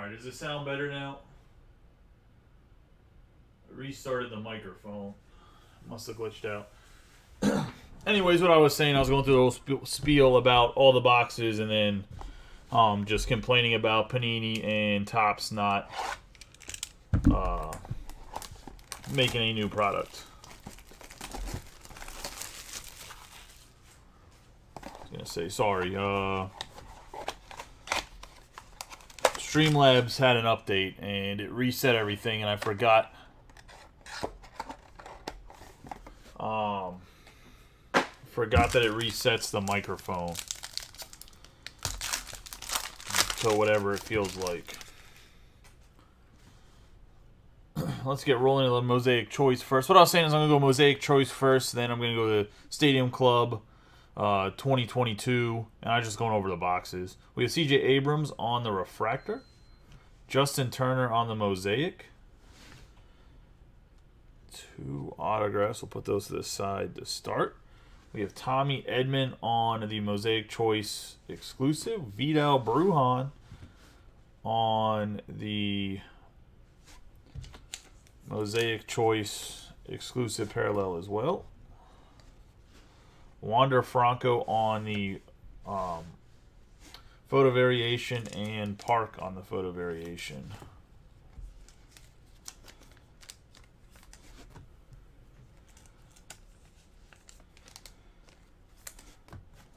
Alright, does it sound better now? I restarted the microphone. Must have glitched out. Anyways, what I was saying, I was going through a little spiel about all the boxes and then just complaining about Panini and Topps not making a new product. I was going to say, sorry. Streamlabs had an update and it reset everything, and I forgot. Forgot that it resets the microphone to whatever it feels like. Let's get rolling into the Mosaic Choice first. What I was saying is I'm going to go Mosaic Choice first, then I'm going to go to Stadium Club 2022, and I'm just going over the boxes. We have C.J. Abrams on the Refractor, Justin Turner on the Mosaic, 2 autographs. We'll put those to the side to start. We have Tommy Edman on the Mosaic Choice exclusive, Vidal Brujan on the Mosaic Choice exclusive parallel as well. Wander Franco on the photo variation, and Park on the photo variation.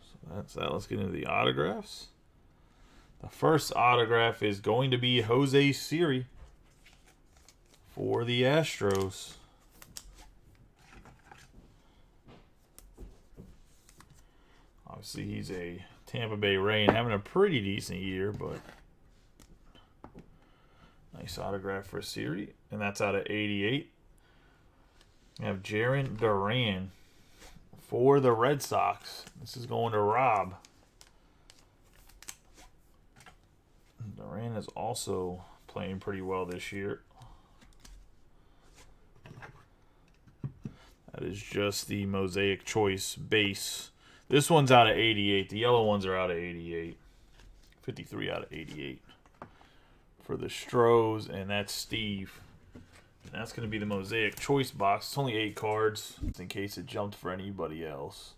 So that's that. Let's get into the autographs. The first autograph is going to be Jose Siri for the Astros. Obviously, he's a Tampa Bay Ray and having a pretty decent year, but nice autograph for Siri. And that's out of 88. We have Jarren Duran for the Red Sox. This is going to Rob. Duran is also playing pretty well this year. That is just the Mosaic Choice base. This one's out of 88. The yellow ones are out of 88. 53 out of 88 for the Stros, and that's Steve. And that's going to be the Mosaic Choice box. It's only 8 cards, just in case it jumped for anybody else.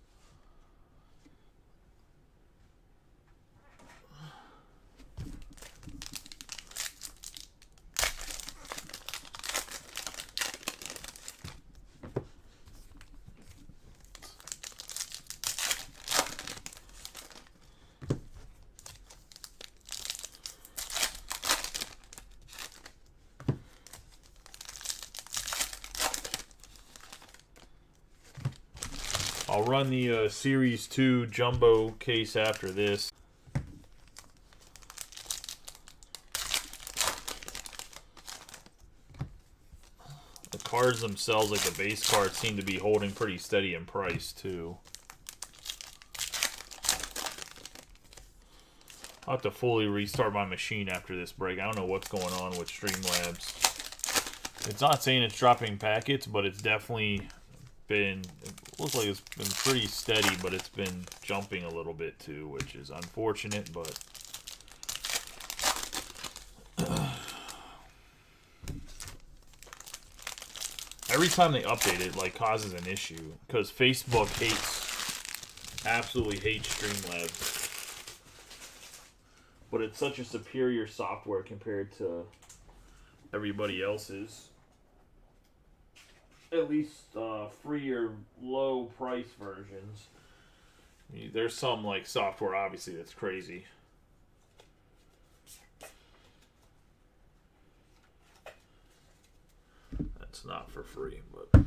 I'll run the Series 2 Jumbo case after this. The cards themselves, like the base cards, seem to be holding pretty steady in price, too. I'll have to fully restart my machine after this break. I don't know what's going on with Streamlabs. It's not saying it's dropping packets, but it's definitely been, it looks like it's been pretty steady, but it's been jumping a little bit too, which is unfortunate, but every time they update it, like, causes an issue, because Facebook absolutely hates Streamlabs, but it's such a superior software compared to everybody else's. At least free or low price versions. There's some like software obviously that's crazy. That's not for free, but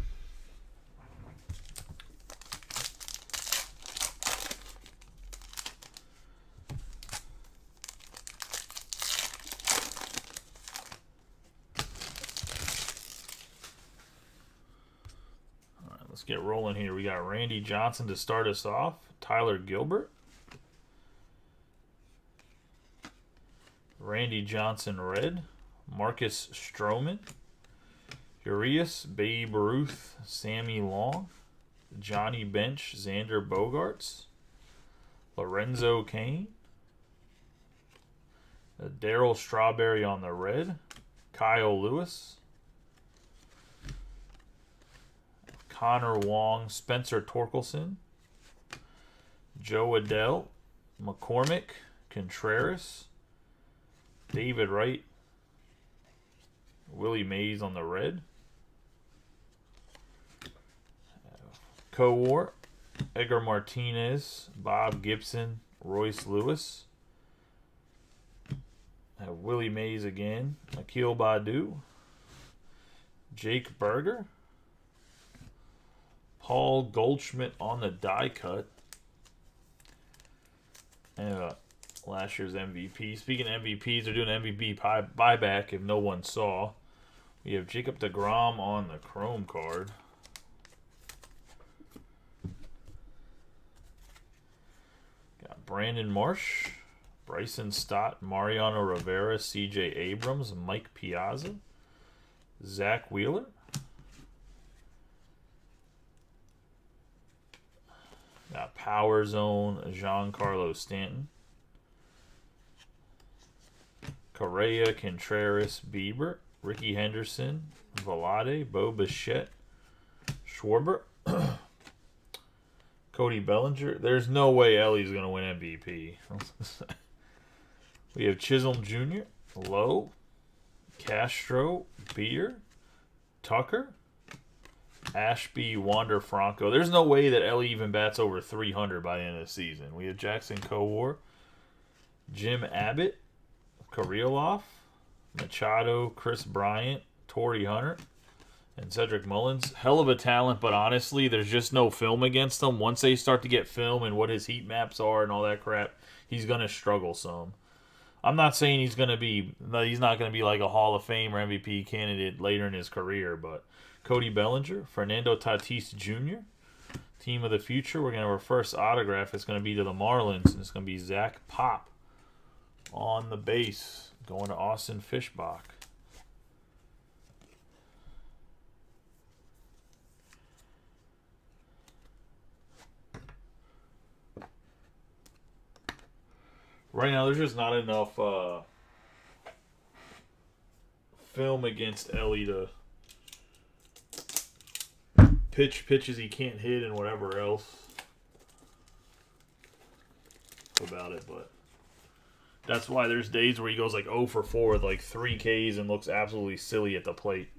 let's get rolling here. We got Randy Johnson to start us off. Tyler Gilbert. Randy Johnson red. Marcus Stroman. Urias, Babe Ruth, Sammy Long. Johnny Bench, Xander Bogaerts. Lorenzo Cain. Daryl Strawberry on the red. Kyle Lewis. Connor Wong. Spencer Torkelson. Joe Adell. McCormick. Contreras. David Wright. Willie Mays on the red. Kowar. Edgar Martinez. Bob Gibson. Royce Lewis. Willie Mays again. Akil Badu. Jake Berger. Paul Goldschmidt on the die cut. And last year's MVP. Speaking of MVPs, they're doing MVP buyback if no one saw. We have Jacob deGrom on the Chrome card. Got Brandon Marsh, Bryson Stott, Mariano Rivera, CJ Abrams, Mike Piazza, Zach Wheeler. Got Power Zone, Giancarlo Stanton. Correa, Contreras, Bieber, Ricky Henderson, Velade, Bo Bichette, Schwarber, Cody Bellinger. There's no way Ellie's going to win MVP. We have Chisholm Jr., Lowe, Castro, Beer, Tucker, Ashby, Wander Franco. There's no way that Ellie even bats over 300 by the end of the season. We have Jackson Kowar, Jim Abbott, Kirilloff, Machado, Chris Bryant, Torrey Hunter, and Cedric Mullins. Hell of a talent, but honestly, there's just no film against him. Once they start to get film and what his heat maps are and all that crap, he's going to struggle some. I'm not saying he's not going to be like a Hall of Fame or MVP candidate later in his career, but Cody Bellinger, Fernando Tatis Jr., team of the future. We're going to have our first autograph. It's going to be to the Marlins, and it's going to be Zach Pop on the base, going to Austin Fishbach. Right now, there's just not enough film against Ellie to pitch pitches he can't hit and whatever else about it, but that's why there's days where he goes like 0 for 4 with like 3 Ks and looks absolutely silly at the plate.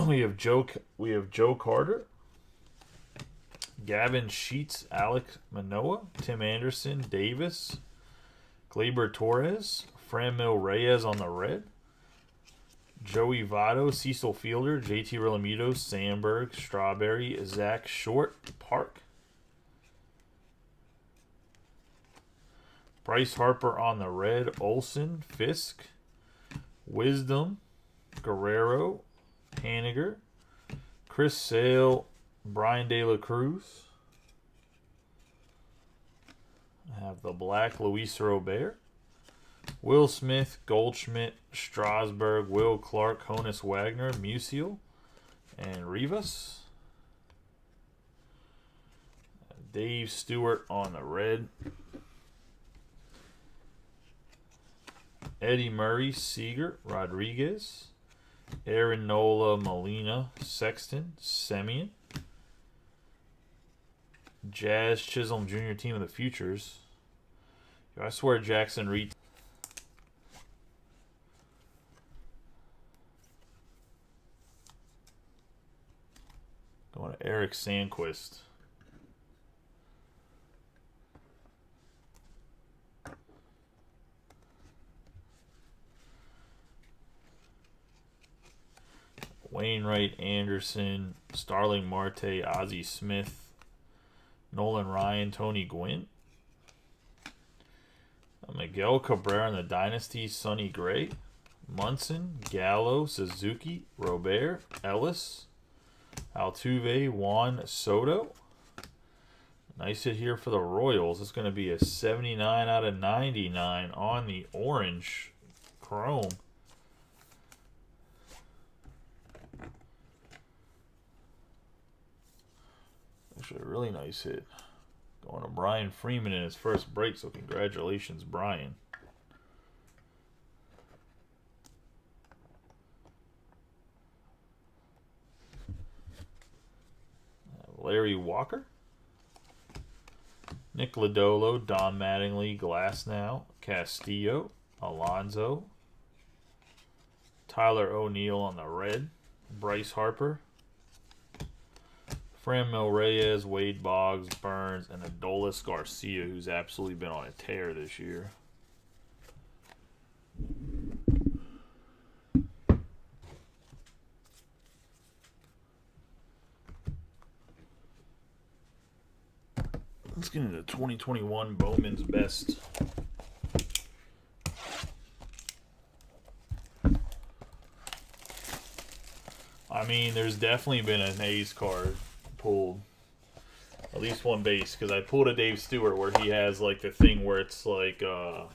we have Joe Carter, Gavin Sheets, Alex Manoah, Tim Anderson, Davis, Gleyber Torres, Franmil Reyes on the red, Joey Votto, Cecil Fielder, JT Realmuto, Sandberg, Strawberry, Zach Short, Park, Bryce Harper on the red, Olson, Fisk, Wisdom, Guerrero, Haniger, Chris Sale, Brian De La Cruz. I have the black Luis Robert, Will Smith, Goldschmidt, Strasburg, Will Clark, Honus Wagner, Musial, and Rivas. Dave Stewart on the red. Eddie Murray, Seager, Rodriguez, Aaron Nola, Molina, Sexton, Semien, Jazz Chisholm Jr. Team of the Futures. I swear Jackson Reed. Going to Eric Sandquist. Wainwright, Anderson, Starling Marte, Ozzie Smith, Nolan Ryan, Tony Gwynn, Miguel Cabrera in the Dynasty, Sonny Gray, Munson, Gallo, Suzuki, Robert, Ellis, Altuve, Juan Soto. Nice hit here for the Royals. It's going to be a 79 out of 99 on the orange chrome. Actually, a really nice hit. Going to Brian Freeman in his first break, so congratulations, Brian. Larry Walker. Nick Lodolo, Don Mattingly, Glasnow, Castillo, Alonso. Tyler O'Neill on the red. Bryce Harper. Franmil Reyes, Wade Boggs, Burns, and Adolis Garcia, who's absolutely been on a tear this year. Let's get into 2021 Bowman's Best. I mean, there's definitely been an A's card pulled. At least one base, because I pulled a Dave Stewart where he has like the thing where it's like him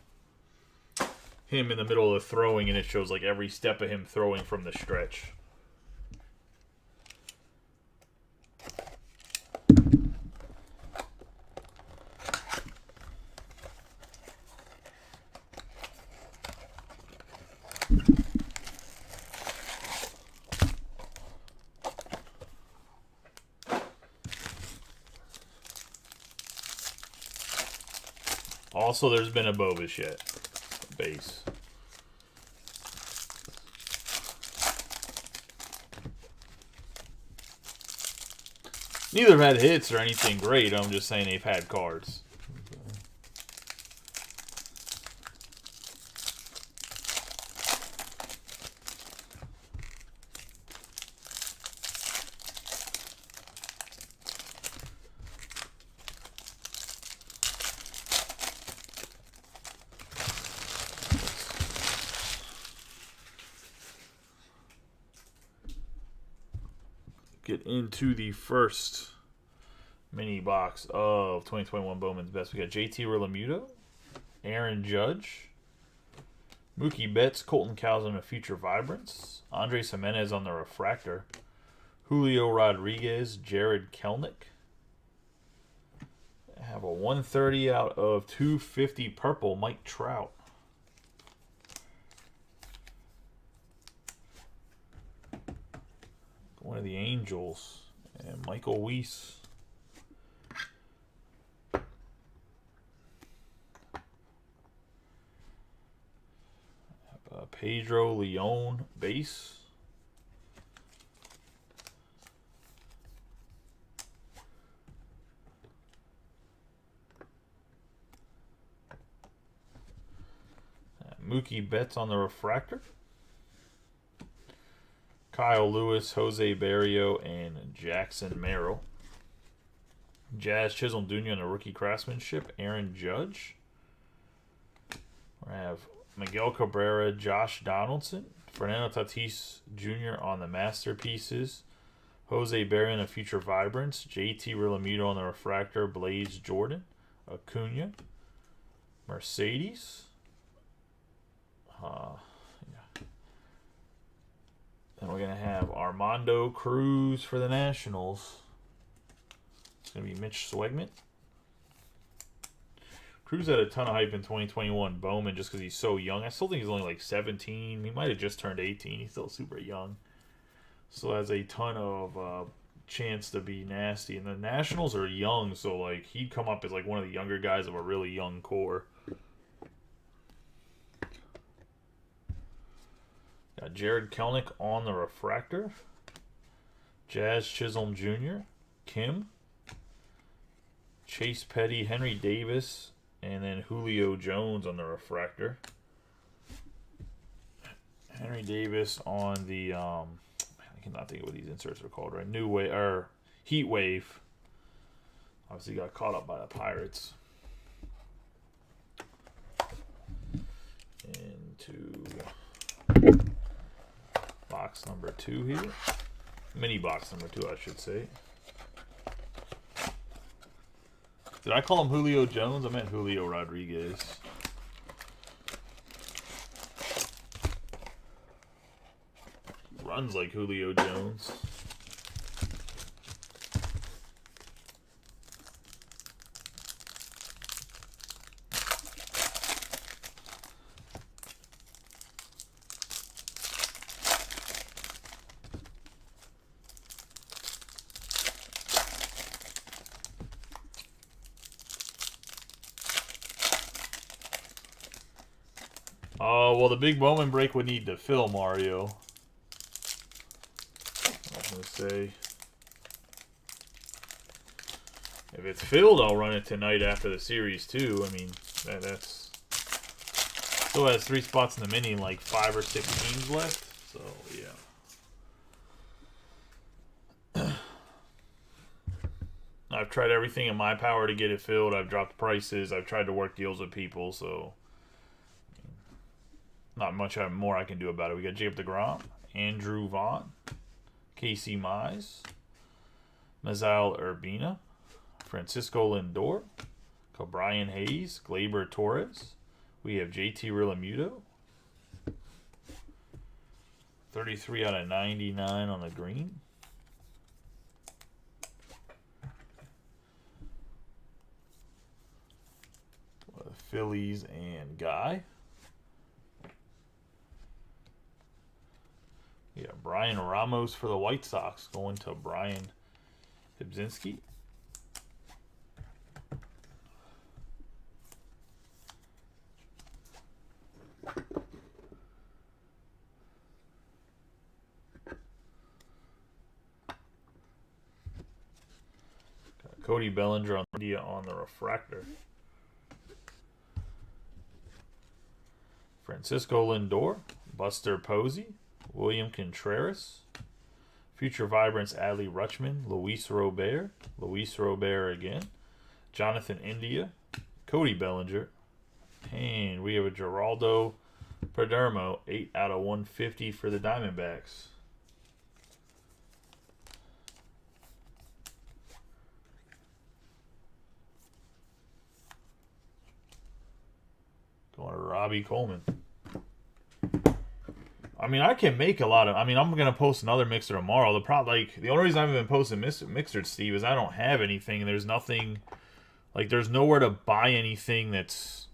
in the middle of throwing, and it shows like every step of him throwing from the stretch. Also, there's been a Bo Bichette base. Neither have had hits or anything great. I'm just saying they've had cards. Get into the first mini box of 2021 Bowman's Best. We got JT Realmuto, Aaron Judge, Mookie Betts, Colton Cowser on the Future Vibrance, Andres Jimenez on the Refractor, Julio Rodriguez, Jared Kelenic. I have a 130 out of 250 purple, Mike Trout. One of the Angels, and Michael Weiss. Pedro Leon base. Mookie Betts on the Refractor. Kyle Lewis, Jose Barrio, and Jackson Merrill. Jazz Chisholm Jr. on the Rookie Craftsmanship. Aaron Judge. We have Miguel Cabrera, Josh Donaldson. Fernando Tatis Jr. on the Masterpieces. Jose Barrio on the Future Vibrance. JT Realmuto on the Refractor. Blaze Jordan. Acuna. Mercedes. Then we're going to have Armando Cruz for the Nationals. It's going to be Mitch Swegman. Cruz had a ton of hype in 2021 Bowman just because he's so young. I still think he's only like 17. He might have just turned 18. He's still super young. Still has a ton of chance to be nasty. And the Nationals are young, so like he'd come up as like one of the younger guys of a really young core. Got Jared Kelenic on the Refractor. Jazz Chisholm Jr. Kim. Chase Petty, Henry Davis, and then Julio Jones on the Refractor. Henry Davis on the I cannot think of what these inserts are called, right? New Wave or Heat Wave. Obviously got caught up by the Pirates. Into box number 2 here. Mini box number 2, I should say. Did I call him Julio Jones? I meant Julio Rodriguez. Runs like Julio Jones. well, the big Bowman break would need to fill, Mario. I was going to say. If it's filled, I'll run it tonight after the series, too. I mean, that's... Still has 3 spots in the mini and like 5 or 6 teams left. So, yeah. I've tried everything in my power to get it filled. I've dropped prices. I've tried to work deals with people, so not much more I can do about it. We got Jacob deGrom, Andrew Vaughn, Casey Mize, Mazail Urbina, Francisco Lindor, Brian Hayes, Gleyber Torres. We have JT Realmuto. 33 out of 99 on the green. Phillies and Guy. Yeah, Brian Ramos for the White Sox going to Brian Hibzinski. Cody Bellinger on the refractor. Francisco Lindor, Buster Posey, William Contreras, Future Vibrance Adley Rutschman, Luis Robert again, Jonathan India, Cody Bellinger, and we have a Geraldo Perdomo, 8 out of 150 for the Diamondbacks. Going to Robbie Coleman. I mean, I can make a lot of... I mean, I'm going to post another mixer tomorrow. The only reason I haven't been posting mixers, Steve, is I don't have anything. There's nothing... Like, there's nowhere to buy anything that's...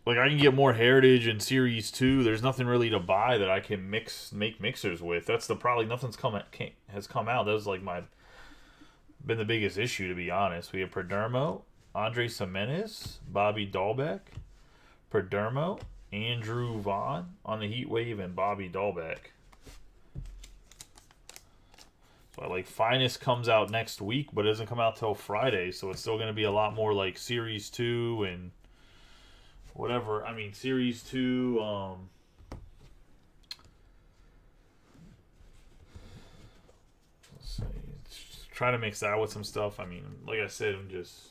Like, I can get more Heritage in Series 2. There's nothing really to buy that I can make mixers with. That's the problem. Nothing's has come out. That was, like, been the biggest issue, to be honest. We have Perdomo, Andres Gimenez, Bobby Dahlbeck, Perdomo, Andrew Vaughn on the Heat Wave, and Bobby Dahlbeck. So like Finest comes out next week, but it doesn't come out till Friday, so it's still going to be a lot more like Series 2 and whatever. I mean, Series 2, let's see. Try to mix that with some stuff. I mean, like I said, I'm just...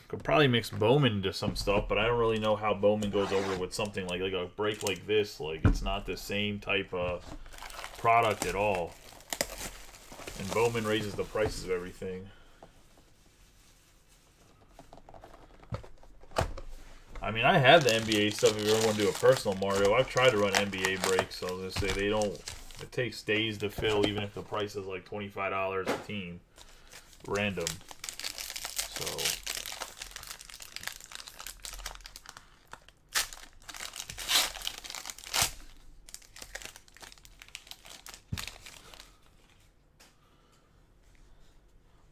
Could probably mix Bowman into some stuff, but I don't really know how Bowman goes over with something like a break like this. Like, it's not the same type of product at all. And Bowman raises the prices of everything. I mean, I have the NBA stuff if you ever want to do a personal Mario. I've tried to run NBA breaks, so I was going to say they don't... It takes days to fill, even if the price is like $25 a team. Random. So...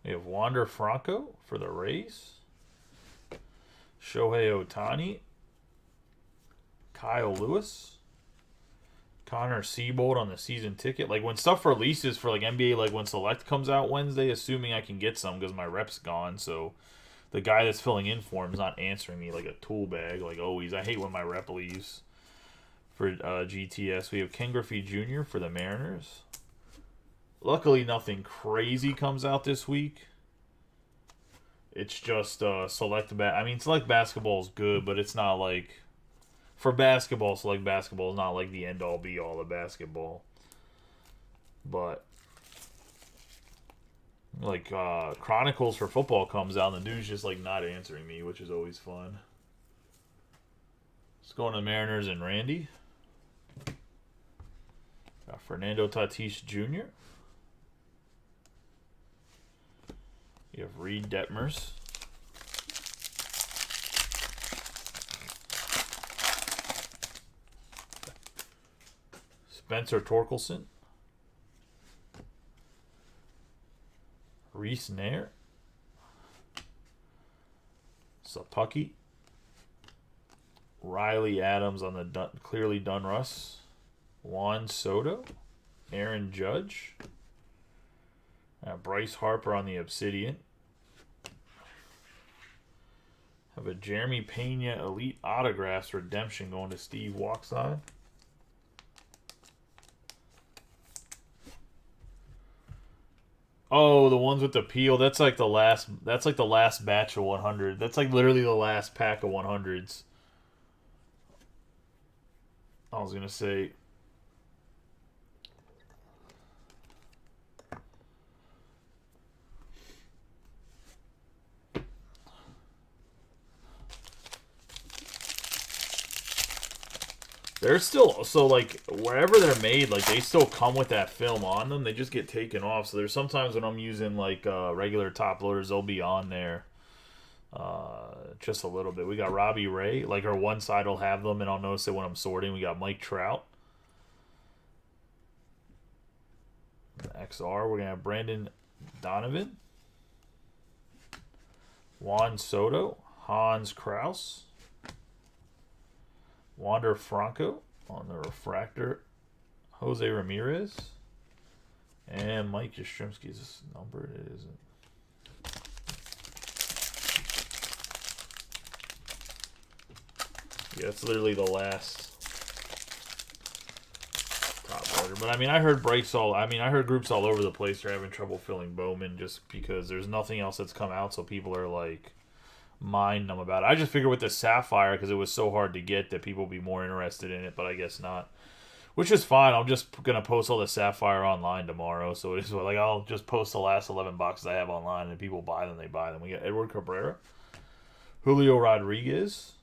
We have Wander Franco for the Rays. Shohei Ohtani. Kyle Lewis. Connor Seabold on the season ticket. Like, when stuff releases for, like, NBA, like, when Select comes out Wednesday, assuming I can get some because my rep's gone, so the guy that's filling in for him is not answering me like a tool bag, like always. I hate when my rep leaves. For GTS, we have Ken Griffey Jr. for the Mariners. Luckily, nothing crazy comes out this week. It's just Select Basketball is good, but it's not like... For basketball, Select Basketball is not like the end-all, be-all of basketball. But... Like, Chronicles for football comes out, and the dude's just, like, not answering me, which is always fun. Let's go on to the Mariners and Randy. Got Fernando Tatis Jr. You have Reed Detmers. Spencer Torkelson. Reese Nair. Sapucky. Riley Adams on the clearly Donruss. Juan Soto. Aaron Judge. Bryce Harper on the Obsidian. Have a Jeremy Pena Elite Autographs Redemption going to Steve Walkside. Oh, the ones with the peel. That's like the last. That's like the last batch of 100. That's like literally the last pack of 100s. I was gonna say. They're still, so like, wherever they're made, like, they still come with that film on them. They just get taken off. So there's sometimes when I'm using, like, regular top loaders, they'll be on there just a little bit. We got Robbie Ray. Like, our one side will have them, and I'll notice it when I'm sorting. We got Mike Trout. XR, we're going to have Brandon Donovan. Juan Soto. Hans Kraus. Wander Franco on the refractor. Jose Ramirez. And Mike Yastrzemski's number. It isn't. Yeah, it's literally the last top order. But I mean, I heard groups all over the place are having trouble filling Bowman just because there's nothing else that's come out, so people are like mind numb about it. I just figured with the Sapphire, because it was so hard to get, that people would be more interested in it, but I guess not. Which is fine. I'm just going to post all the Sapphire online tomorrow, so it is like I'll just post the last 11 boxes I have online, and people buy them, they buy them. We got Edward Cabrera. Julio Rodriguez.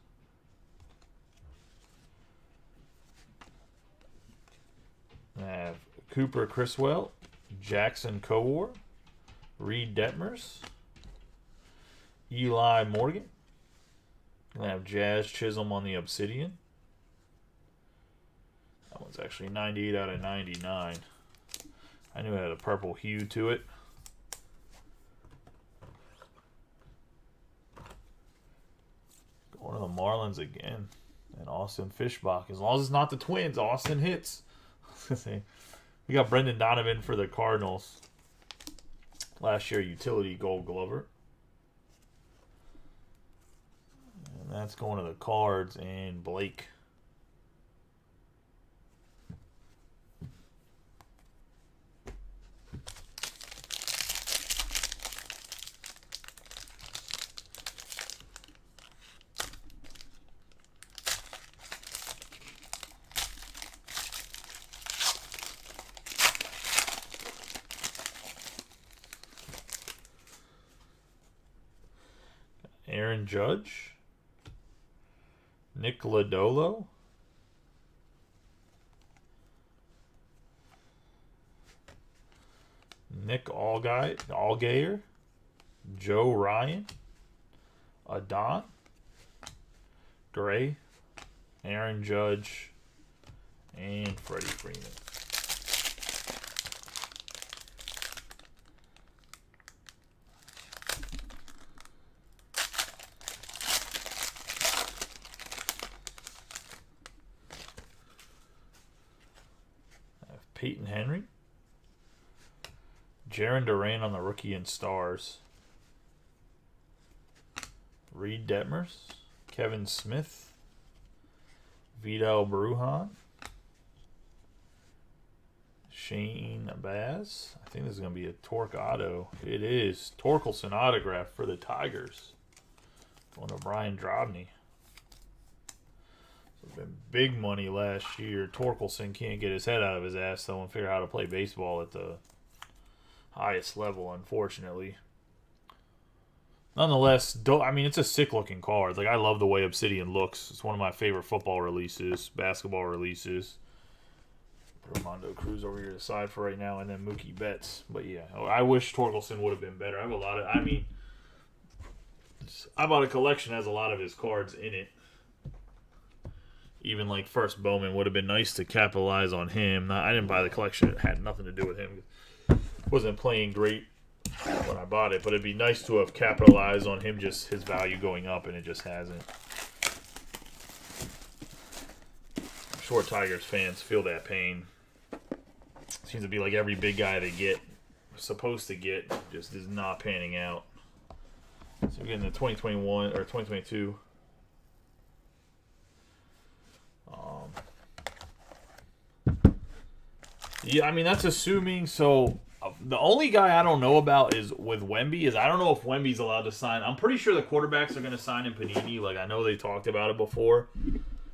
I have Cooper Criswell. Jackson Kowar. Reed Detmers. Eli Morgan. I have Jazz Chisholm on the Obsidian. That one's actually 98 out of 99. I knew it had a purple hue to it. Going to the Marlins again. And Austin Fishbach. As long as it's not the Twins, Austin hits. We got Brendan Donovan for the Cardinals. Last year, utility Gold Glover. And that's going to the Cards and Blake. Aaron Judge. Nick Lodolo. Nick Allgaier. Joe Ryan. Adon. Gray. Aaron Judge. And Freddie Freeman. Peyton Henry. Jaron Duran on the rookie and stars. Reed Detmers. Kevin Smith. Vidal Brujan. Shane Baz. I think this is going to be a Torque auto. It is. Torkelson autograph for the Tigers. Going to Brian Drobny. Been big money last year. Torkelson can't get his head out of his ass, though, and figure out how to play baseball at the highest level, unfortunately. Nonetheless, I mean, it's a sick-looking card. Like, I love the way Obsidian looks. It's one of my favorite football releases, basketball releases. Put Armando Cruz over here to the side for right now, and then Mookie Betts. But, yeah, I wish Torkelson would have been better. I have a lot of, I bought a collection that has a lot of his cards in it. Even like first Bowman would have been nice to capitalize on him. I didn't buy the collection; it had nothing to do with him. Wasn't playing great when I bought it, but it'd be nice to have capitalized on him, just his value going up, and it just hasn't. short Tigers fans feel that pain. Seems to be like every big guy they get, supposed to get, just is not panning out. So we're getting the 2021 or 2022. Yeah, I mean that's assuming. So the only guy I don't know about is with Wemby. Is I don't know if Wemby's allowed to sign. I'm pretty sure the quarterbacks are going to sign in Panini. Like I know they talked about it before.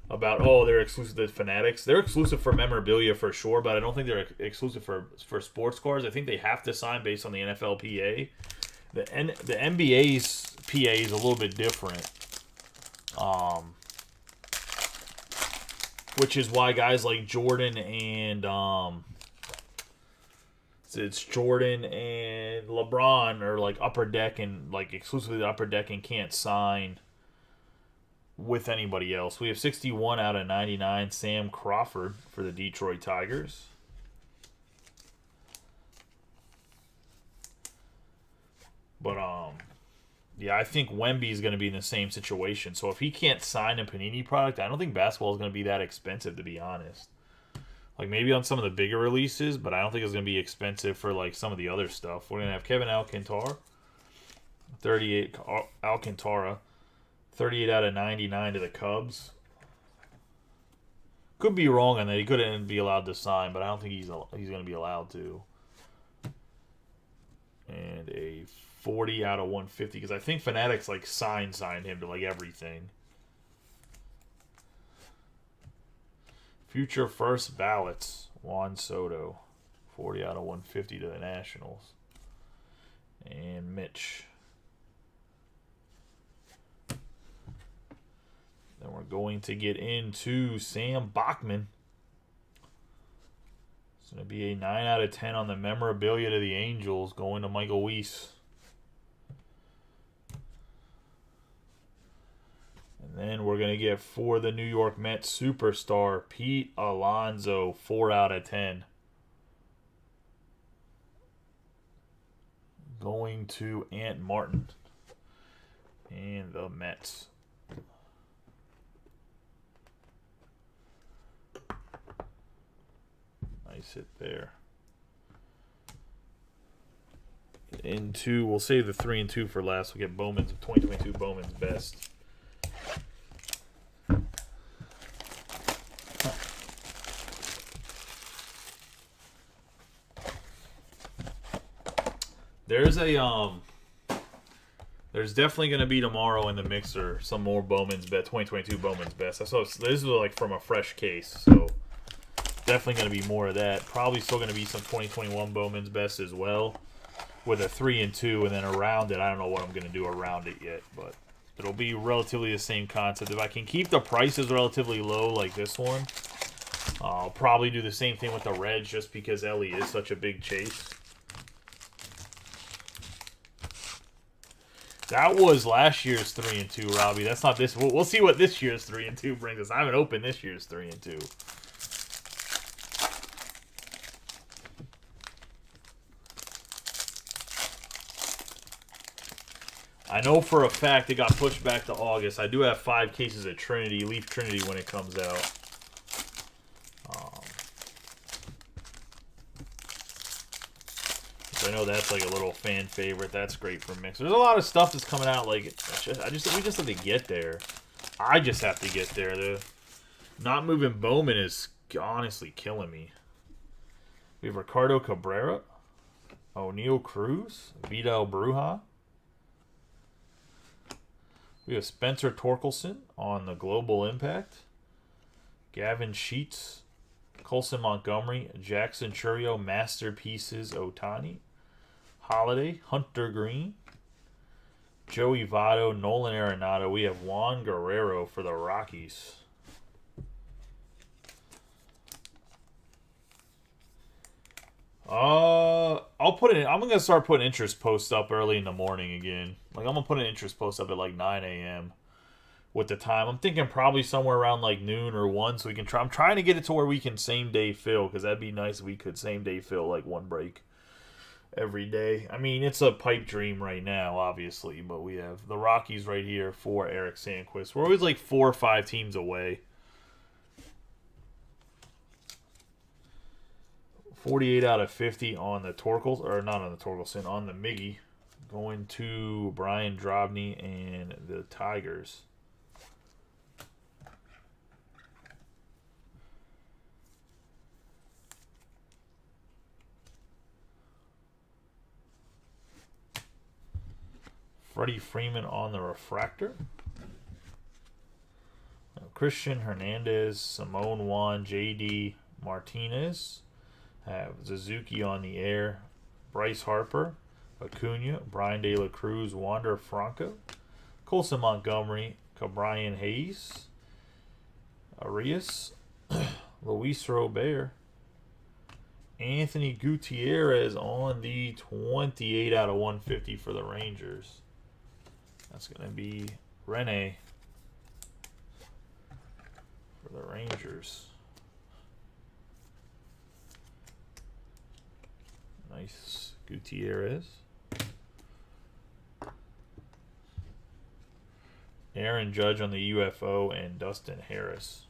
About they're exclusive to Fanatics. They're exclusive for memorabilia for sure, but I don't think they're exclusive for sports cards. I think they have to sign based on the NFLPA. The NBA's PA is a little bit different, which is why guys like Jordan and it's Jordan and LeBron are like upper deck and like exclusively the upper deck and can't sign with anybody else. We have 61 out of 99 Sam Crawford for the Detroit Tigers. But yeah, I think Wemby is going to be in the same situation. So if he can't sign a Panini product, I don't think basketball is going to be that expensive, to be honest. Like maybe on some of the bigger releases, but I don't think it's going to be expensive for like some of the other stuff. We're going to have Kevin Alcantara, 38 Alcantara. 38 out of 99 to the Cubs. Could be wrong on that. He couldn't be allowed to sign, but I don't think he's going to be allowed to. And a 40 out of 150, because I think Fanatics like signed him to like everything. Future first ballots, Juan Soto, 40 out of 150 to the Nationals. And Mitch. Then we're going to get into Sam Bachman. It's going to be a 9 out of 10 on the memorabilia to the Angels, going to Michael Weiss. And then we're going to get for the New York Mets superstar, Pete Alonso, 4 out of 10. Going to Ant Martin and the Mets. Nice hit there. We'll save the 3 and 2 for last. We'll get Bowman's 2022 Bowman's best. There's definitely going to be tomorrow in the mixer some more Bowman's best, 2022 Bowman's best. This is like from a fresh case, so definitely going to be more of that. Probably still going to be some 2021 Bowman's best as well, with a 3 and 2, and then around it, I don't know what I'm going to do around it yet, but it'll be relatively the same concept. If I can keep the prices relatively low like this one, I'll probably do the same thing with the Reds, just because Ellie is such a big chase. That was last year's 3 and 2, Robbie. That's not this. We'll see what this year's 3 and 2 brings us. I haven't opened this year's 3 and 2. I know for a fact it got pushed back to August. I do have 5 cases of Trinity, Leaf Trinity, when it comes out. I know that's like a little fan favorite. That's great for mix. There's a lot of stuff that's coming out. Like we just have to get there. I just have to get there. The not moving Bowman is honestly killing me. We have Ricardo Cabrera, O'Neal Cruz, Vidal Bruja. We have Spencer Torkelson on the Global Impact. Gavin Sheets, Colson Montgomery, Jackson Churio, Masterpieces Otani. Holiday, Hunter Green, Joey Votto, Nolan Arenado. We have Juan Guerrero for the Rockies. I'll put it. I'm gonna start putting interest posts up early in the morning again. Like I'm gonna put an interest post up at like 9 a.m. with the time. I'm thinking probably somewhere around like noon or 1, so we can try. I'm trying to get it to where we can same day fill, because that'd be nice if we could same day fill like one break every day. I mean, it's a pipe dream right now, obviously, but we have the Rockies right here for Eric Sandquist. We're always like 4 or 5 teams away. 48 out of 50 on the Torkels, or not on the Torkelson, on the Miggy. Going to Brian Drobny and the Tigers. Freddie Freeman on the Refractor. Christian Hernandez, Simone Juan, J.D. Martinez. Have Suzuki on the air. Bryce Harper, Acuna, Brian De La Cruz, Wander Franco, Colson Montgomery, Cabrian Hayes, Arias, Luis Robert, Anthony Gutierrez on the 28 out of 150 for the Rangers. That's going to be Rene for the Rangers. Nice Gutierrez. Aaron Judge on the UFO and Dustin Harris.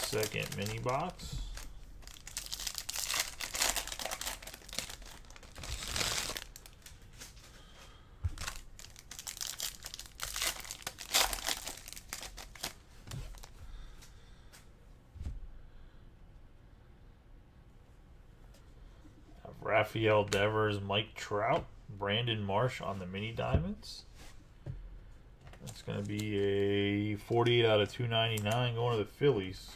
Second mini box. Rafael Devers, Mike Trout, Brandon Marsh on the mini diamonds. That's going to be a 48 out of 299 going to the Phillies.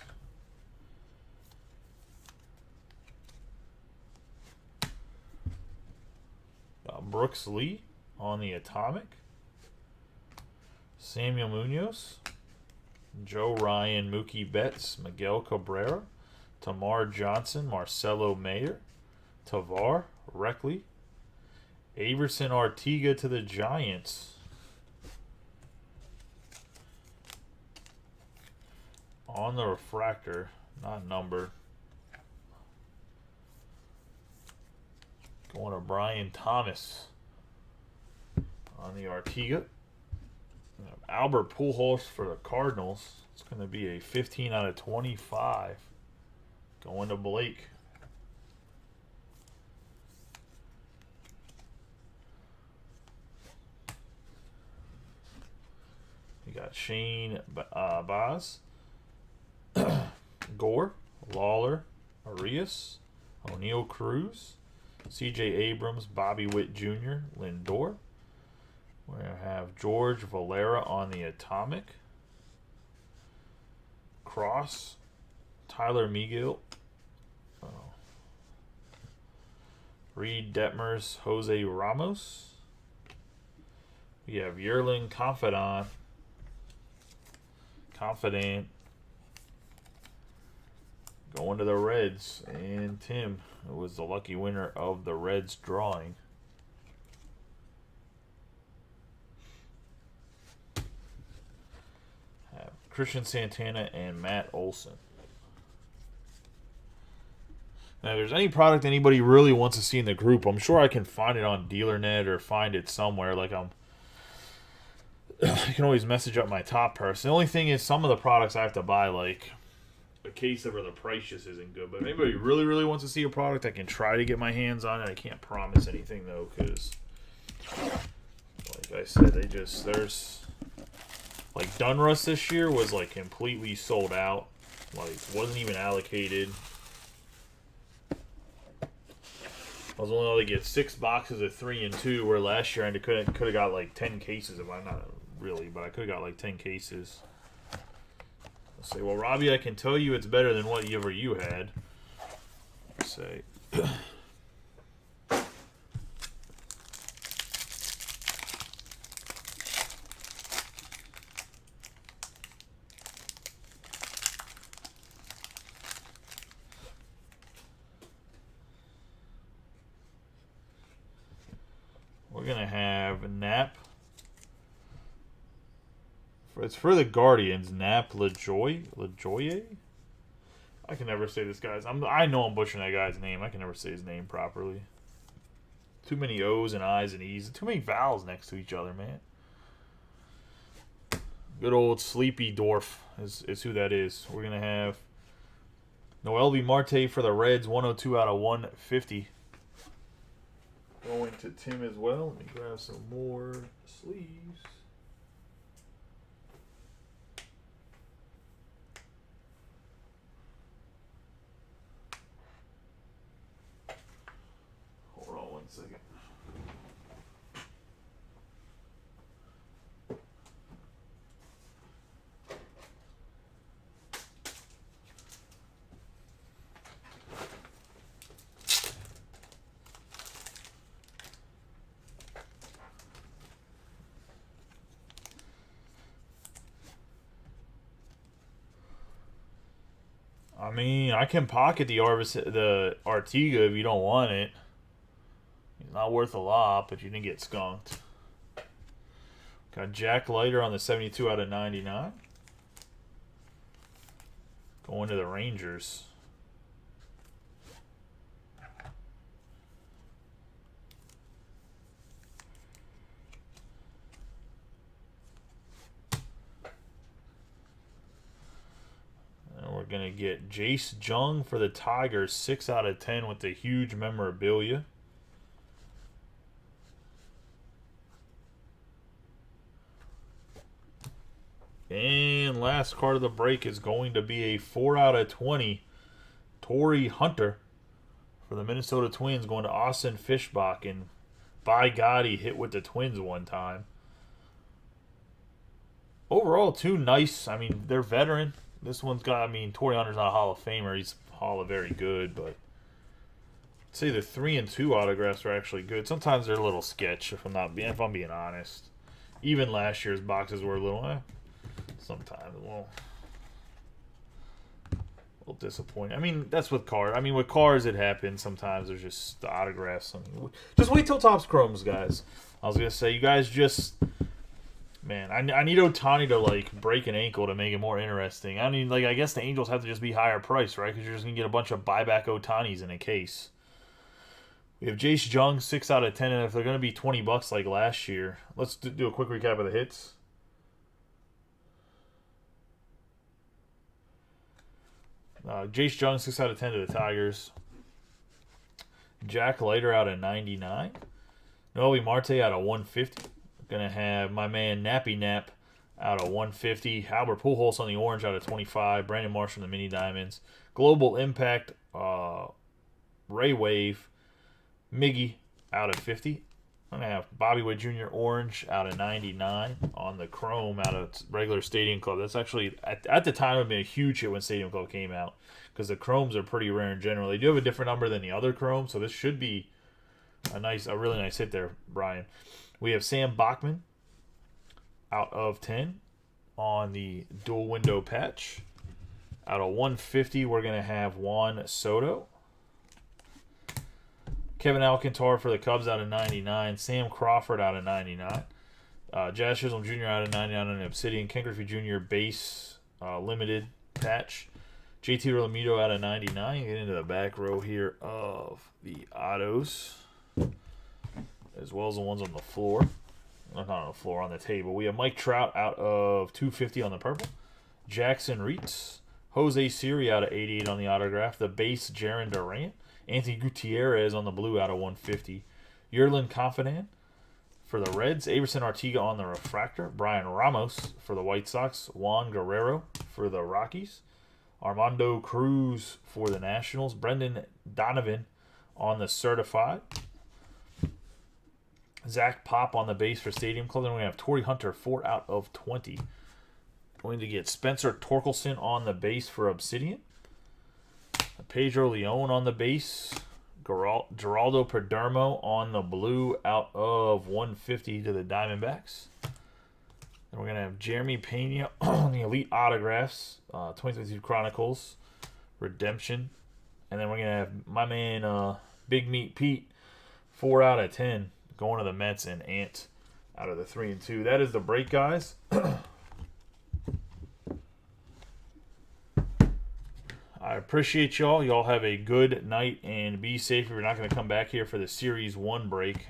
Brooks Lee on the Atomic. Samuel Munoz, Joe Ryan, Mookie Betts, Miguel Cabrera, Tamar Johnson, Marcelo Mayer, Tavar, Reckley, Averson Artiga to the Giants. On the refractor, not numbered. Going to Brian Thomas on the Artiga. Albert Pujols for the Cardinals. It's going to be a 15 out of 25. Going to Blake. We got Shane Baz, Gore, Lawler, Arias, O'Neill Cruz, C.J. Abrams, Bobby Witt Jr., Lindor. We're going to have George Valera on the Atomic. Cross, Tyler Megill, Reed Detmers, Jose Ramos. We have Yerlin Confident. Going to the Reds, and Tim was the lucky winner of the Reds drawing. Have Christian Santana and Matt Olson. Now, if there's any product anybody really wants to see in the group, I'm sure I can find it on DealerNet or find it somewhere. Like you can always message up my top person. The only thing is some of the products I have to buy, like a case of, or the price just isn't good. But if anybody really, really wants to see a product, I can try to get my hands on it. I can't promise anything though, because like I said, there's like Dunruss this year was like completely sold out. Like wasn't even allocated. I was only able to get 6 boxes of 3 and 2, where last year I could have got like 10 cases. If I'm not really, but I could have got like 10 cases. I'll say, well, Robbie, I can tell you it's better than whatever you had. Let's say. It's for the Guardians. Nap LaJoye? I can never say this guy's. I know I'm butchering that guy's name. I can never say his name properly. Too many O's and I's and E's. Too many vowels next to each other, man. Good old Sleepy Dwarf is who that is. We're going to have Noelvi Marte for the Reds, 102 out of 150. Going to Tim as well. Let me grab some more sleeves. Hold on one second. I mean, I can pocket the Artiga if you don't want it. It's not worth a lot, but you didn't get skunked. Got Jack Leiter on the 72 out of 99. Going to the Rangers. We're going to get Jace Jung for the Tigers, 6 out of 10 with the huge memorabilia. And last card of the break is going to be a 4 out of 20 Torrey Hunter for the Minnesota Twins, going to Austin Fishbach. And by God, he hit with the Twins one time. Overall, two nice. I mean, they're veteran. This one's got, I mean, Torrey Hunter's not a Hall of Famer. He's Hall of Very Good, but I'd say the 3 and 2 autographs are actually good. Sometimes they're a little sketch, if I'm being honest. Even last year's boxes were a little, sometimes a little disappointing. I mean, that's with cars. I mean, with cars, it happens. Sometimes there's just the autographs. Just wait till Topps Chromes, guys. I was gonna say, you guys just. Man, I need Ohtani to, like, break an ankle to make it more interesting. I mean, like, I guess the Angels have to just be higher price, right? Because you're just going to get a bunch of buyback Ohtanis in a case. We have Jace Jung, 6 out of 10, and if they're going to be $20 like last year, let's do a quick recap of the hits. Jace Jung, 6 out of 10 to the Tigers. Jack Leiter out of 99. Noelvi Marte out of 150. Going to have my man Nappy Nap out of 150. Albert Pujols on the orange out of 25. Brandon Marsh on the mini diamonds. Global Impact, Ray Wave, Miggy out of 50. I'm going to have Bobby Witt Jr. orange out of 99 on the chrome out of regular Stadium Club. That's actually, at the time, it would have been a huge hit when Stadium Club came out because the chromes are pretty rare in general. They do have a different number than the other chrome, so this should be a really nice hit there, Brian. We have Sam Bachman out of 10 on the dual window patch. Out of 150, we're going to have Juan Soto. Kevin Alcantara for the Cubs out of 99. Sam Crawford out of 99. Jazz Chisholm Jr. out of 99 on the Obsidian. Ken Griffey Jr. base limited patch. JT Realmuto out of 99. Get into the back row here of the autos, as well as the ones on the floor. Not on the floor, on the table. We have Mike Trout out of 250 on the purple. Jackson Reitz. Jose Siri out of 88 on the autograph. The base, Jarren Duran. Anthony Gutierrez on the blue out of 150. Yerlin Confinan for the Reds. Aberson Artiga on the refractor. Brian Ramos for the White Sox. Juan Guerrero for the Rockies. Armando Cruz for the Nationals. Brendan Donovan on the certified. Zach Pop on the base for Stadium Club. Then we have Torrey Hunter, 4 out of 20. Going to get Spencer Torkelson on the base for Obsidian. Pedro Leon on the base. Geraldo Perdomo on the blue out of 150 to the Diamondbacks. Then we're going to have Jeremy Pena on the Elite Autographs. 2022 Chronicles. Redemption. And then we're going to have my man Big Meat Pete, 4 out of 10. Going to the Mets and Ant out of the 3 and 2. That is the break, guys. appreciate y'all. Y'all have a good night and be safe. If you're not going to come back here for the Series 1 break,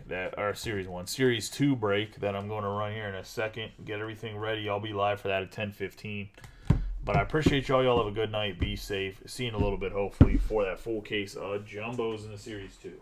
Series 2 break that I'm going to run here in a second. Get everything ready. I'll be live for that at 10:15. But I appreciate y'all. Y'all have a good night. Be safe. See you in a little bit, hopefully, for that full case of Jumbos in the Series 2.